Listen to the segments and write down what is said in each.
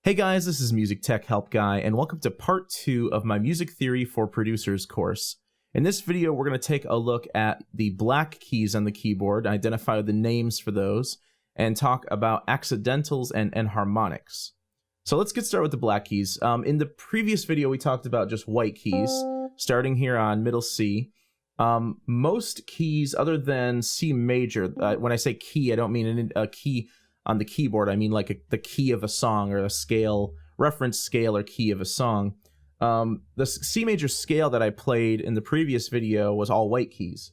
Hey guys, this is MusicTechHelpGuy, and welcome to part 2 of my Music Theory for Producers course. In this video, we're going to take a look at the black keys on the keyboard, identify the names for those, and talk about accidentals and enharmonics. So let's get started with the black keys. In the previous video, we talked about just white keys, starting here on middle C. Most keys, other than C major, when I say key, I don't mean a key on the keyboard, I mean like the key of a song or a scale, reference scale or key of a song. The C major scale that I played in the previous video was all white keys.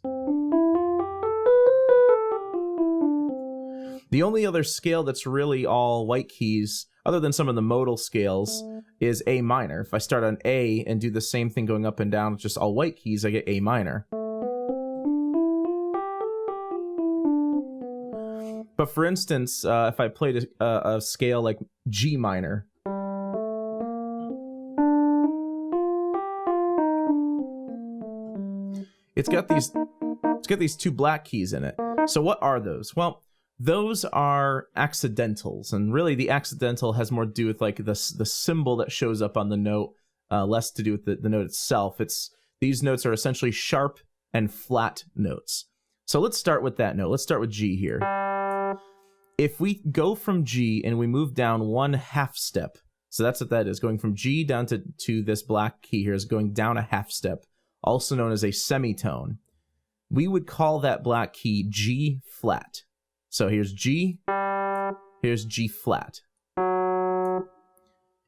The only other scale that's really all white keys, other than some of the modal scales, is A minor. If I start on A and do the same thing going up and down with just all white keys, I get A minor. But for instance, if I played a scale like G minor, it's got these two black keys in it. So what are those? Well, those are accidentals, and really the accidental has more to do with like the symbol that shows up on the note, less to do with the note itself. These notes are essentially sharp and flat notes. So let's start with that note. Let's start with G here. If we go from G and we move down one half step, so that's what that is, going from G down to this black key here is going down a half step, also known as a semitone. We would call that black key G flat. So here's G flat.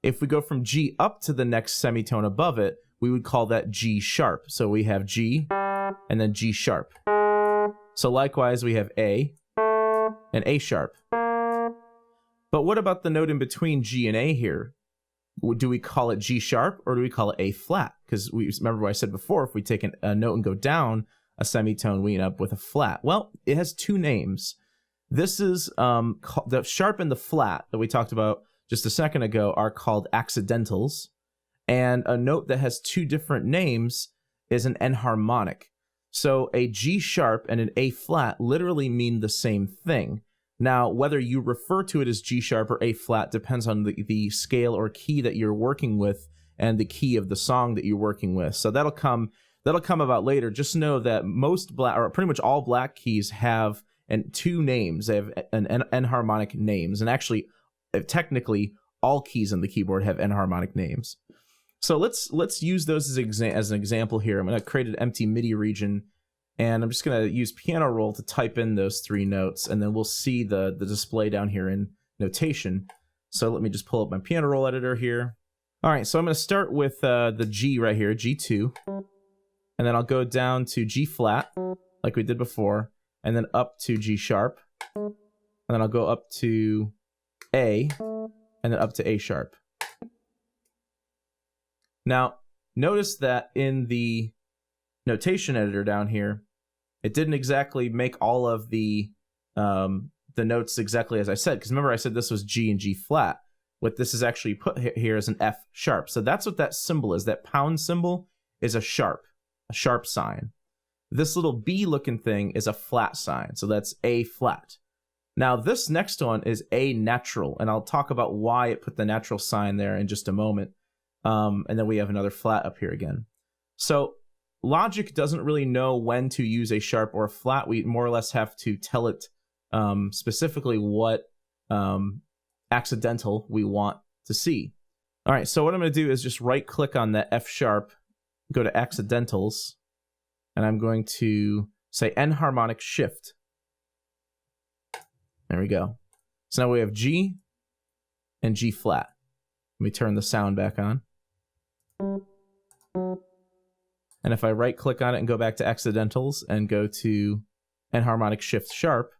If we go from G up to the next semitone above it, we would call that G sharp. So we have G and then G sharp. So likewise, we have A and A sharp. But what about the note in between G and A here? Do we call it G sharp or do we call it A flat? Because remember what I said before, if we take a note and go down a semitone, we end up with a flat. Well, it has two names. This is the sharp and the flat that we talked about just a second ago are called accidentals. And a note that has two different names is an enharmonic. So a G sharp and an A flat literally mean the same thing. Now, whether you refer to it as G sharp or A flat depends on the scale or key that you're working with and the key of the song that you're working with. So that'll come about later. Just know that most black, or pretty much all black keys have two names. They have an enharmonic names, and actually, technically, all keys on the keyboard have enharmonic names. So let's use those as an example here. I'm going to create an empty MIDI region, and I'm just going to use piano roll to type in those three notes, and then we'll see the display down here in notation. So let me just pull up my piano roll editor here. All right, so I'm going to start with the G right here, G2, and then I'll go down to G flat, like we did before, and then up to G sharp, and then I'll go up to A, and then up to A sharp. Now, notice that in the notation editor down here, it didn't exactly make all of the notes exactly as I said, because remember I said this was G and G flat. What this is actually put here is an F sharp. So that's what that symbol is. That pound symbol is a sharp sign. This little B looking thing is a flat sign. So that's A flat. Now this next one is A natural, and I'll talk about why it put the natural sign there in just a moment. And then we have another flat up here again. So Logic doesn't really know when to use a sharp or a flat. We more or less have to tell it specifically what accidental we want to see. All right, so what I'm going to do is just right click on that F sharp, go to accidentals, and I'm going to say enharmonic shift. There we go. So now we have G and G flat. Let me turn the sound back on. And if I right click on it and go back to accidentals and go to enharmonic shift sharp,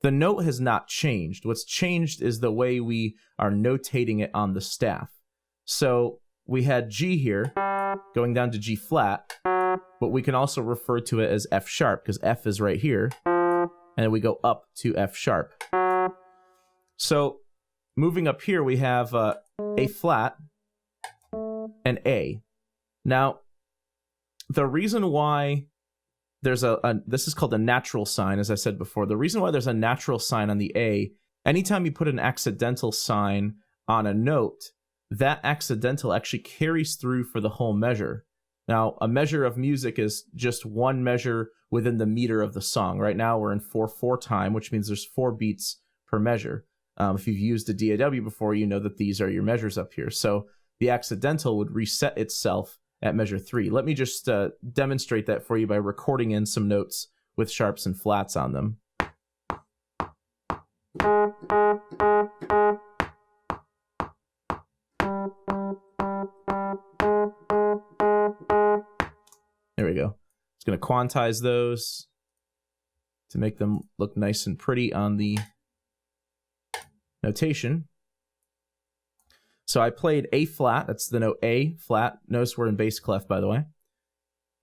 the note has not changed. What's changed is the way we are notating it on the staff. So we had G here going down to G flat, but we can also refer to it as F sharp because F is right here, and then we go up to F sharp. So moving up here, we have A flat and A. Now, the reason why there's this is called a natural sign, as I said before. The reason why there's a natural sign on the A Anytime you put an accidental sign on a note, that accidental actually carries through for the whole measure. Now, a measure of music is just one measure within the meter of the song. Right now, we're in 4/4 time, which means there's 4 beats per measure. If you've used a DAW before, you know that these are your measures up here. So the accidental would reset itself at measure 3. Let me just demonstrate that for you by recording in some notes with sharps and flats on them. There we go. It's going to quantize those to make them look nice and pretty on the notation. So I played A flat, that's the note A flat. Notice we're in bass clef, by the way.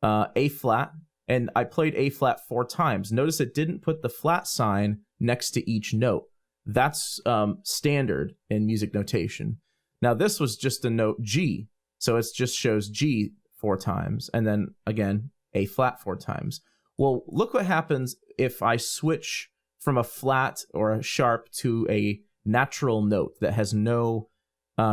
A flat, and I played A flat 4 times. Notice it didn't put the flat sign next to each note. That's standard in music notation. Now this was just a note G, so it just shows G 4 times, and then again A flat 4 times. Well, look what happens if I switch from a flat or a sharp to a natural note that has no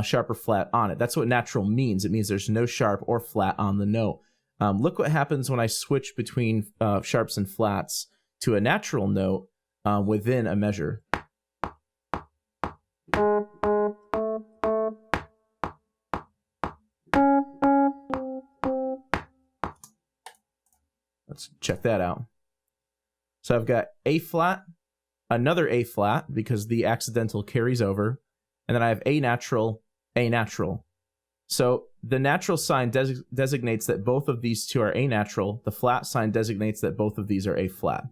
sharp or flat on it. That's what natural means. It means there's no sharp or flat on the note. Look what happens when I switch between sharps and flats to a natural note within a measure. Let's check that out. So I've got A flat, another A flat because the accidental carries over, and then I have A natural, A natural. So the natural sign designates that both of these two are A natural. The flat sign designates that both of these are A flat.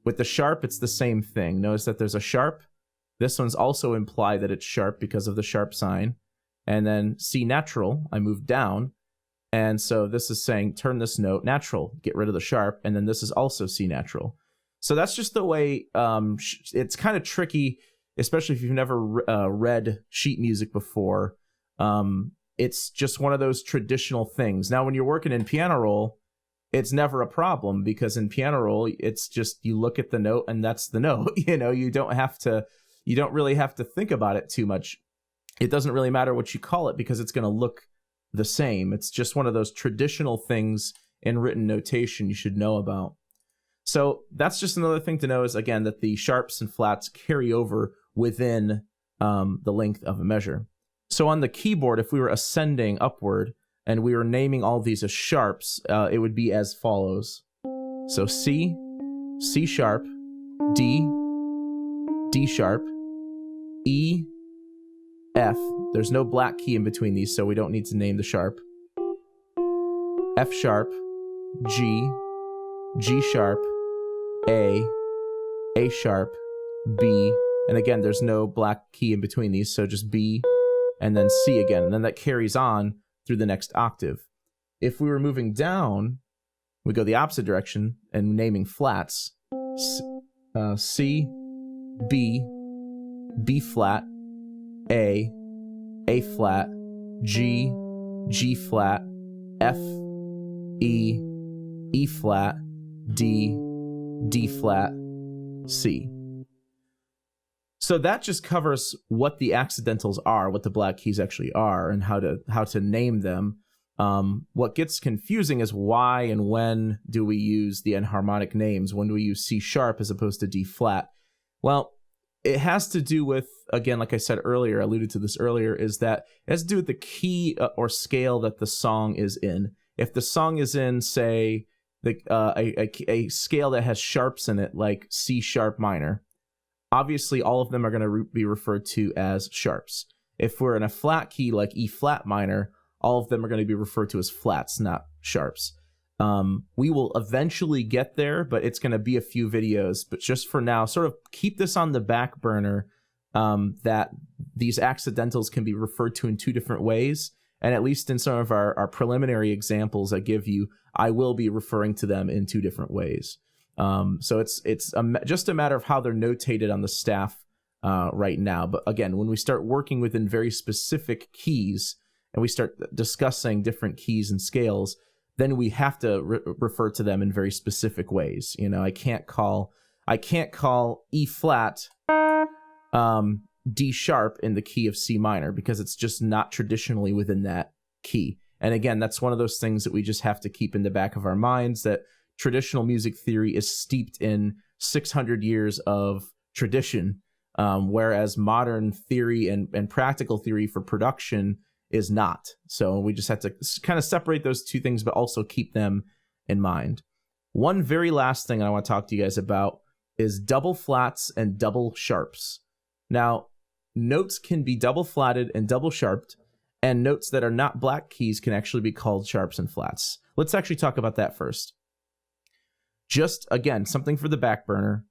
With the sharp, it's the same thing. Notice that there's a sharp. This one's also implied that it's sharp because of the sharp sign. And then C natural, I move down. And so this is saying, turn this note natural, get rid of the sharp. And then this is also C natural. So that's just the way, it's kind of tricky, especially if you've never read sheet music before. It's just one of those traditional things. Now, when you're working in piano roll, it's never a problem because in piano roll, it's just you look at the note and that's the note. You know, you don't really have to think about it too much. It doesn't really matter what you call it because it's going to look the same. It's just one of those traditional things in written notation you should know about. So that's just another thing to know is, again, that the sharps and flats carry over within the length of a measure. So on the keyboard, if we were ascending upward and we were naming all these as sharps, it would be as follows. So C, C sharp, D, D sharp, E, F. There's no black key in between these, so we don't need to name the sharp. F sharp, G, G sharp, A sharp, B, and again, there's no black key in between these, so just B, and then C again, and then that carries on through the next octave. If we were moving down, we go the opposite direction and naming flats. C, B, B flat, A flat, G, G flat, F, E flat, D, D flat, C. So that just covers what the accidentals are, what the black keys actually are, and how to name them. What gets confusing is why and when do we use the enharmonic names? When do we use C sharp as opposed to D flat? Well, it has to do with, again, like I said earlier, I alluded to this earlier, is that it has to do with the key or scale that the song is in. If the song is in, say, a scale that has sharps in it, like C sharp minor, obviously all of them are going to be referred to as sharps. If we're in a flat key like E flat minor, all of them are going to be referred to as flats, not sharps. We will eventually get there, but it's going to be a few videos. But just for now, sort of keep this on the back burner, that these accidentals can be referred to in 2 different ways. And at least in some of our preliminary examples I give you, I will be referring to them in 2 different ways. So it's just a matter of how they're notated on the staff right now. But again, when we start working within very specific keys and we start discussing different keys and scales, then we have to refer to them in very specific ways. You know, I can't call E flat D sharp in the key of C minor because it's just not traditionally within that key. And again, that's one of those things that we just have to keep in the back of our minds, that traditional music theory is steeped in 600 years of tradition, whereas modern theory and practical theory for production is not. So we just have to kind of separate those two things, but also keep them in mind. One very last thing I want to talk to you guys about is double flats and double sharps. Now, notes can be double flatted and double sharped, and notes that are not black keys can actually be called sharps and flats. Let's actually talk about that first. Just, again, something for the back burner.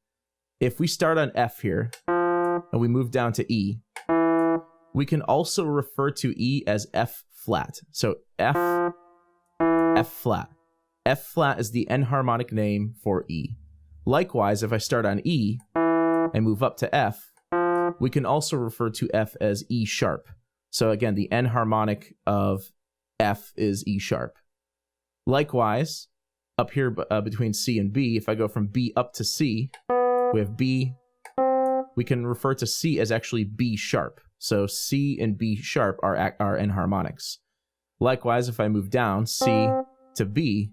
If we start on F here, and we move down to E, we can also refer to E as F flat. So F flat. F flat is the enharmonic name for E. Likewise, if I start on E and move up to F, we can also refer to F as E sharp. So again, the enharmonic of F is E sharp. Likewise, up here between C and B, if I go from B up to C, we have B. We can refer to C as actually B sharp. So C and B sharp are enharmonics. Likewise, if I move down, C to B,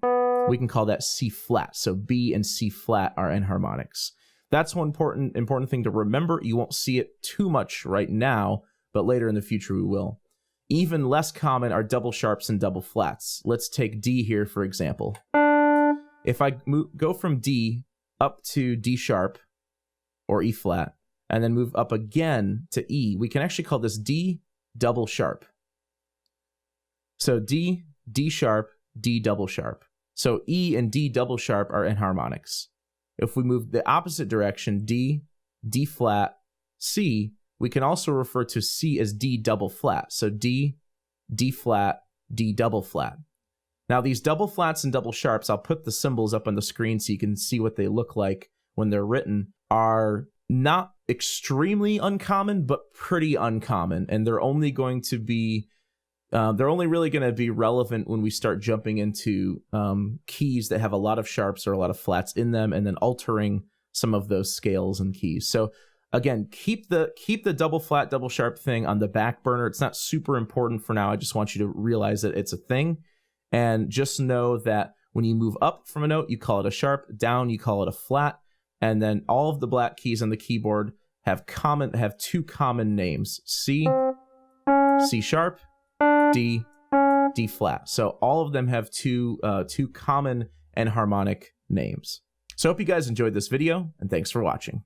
we can call that C flat. So B and C flat are enharmonics. That's one important thing to remember. You won't see it too much right now, but later in the future we will. Even less common are double sharps and double flats. Let's take D here, for example. If I go from D up to D sharp or E flat, and then move up again to E, we can actually call this D double sharp. So D, D sharp, D double sharp. So E and D double sharp are enharmonics. If we move the opposite direction, D, D flat, C, we can also refer to C as D double flat. So D, D flat, D double flat. Now these double flats and double sharps, I'll put the symbols up on the screen so you can see what they look like when they're written, are not extremely uncommon, but pretty uncommon. And they're only going to be, they're only really going to be relevant when we start jumping into keys that have a lot of sharps or a lot of flats in them, and then altering some of those scales and keys. So again, keep the double flat, double sharp thing on the back burner. It's not super important for now. I just want you to realize that it's a thing. And just know that when you move up from a note, you call it a sharp, down, you call it a flat. And then all of the black keys on the keyboard have two common names: C, C sharp, D, D flat. So all of them have two common enharmonic names. So I hope you guys enjoyed this video, and thanks for watching.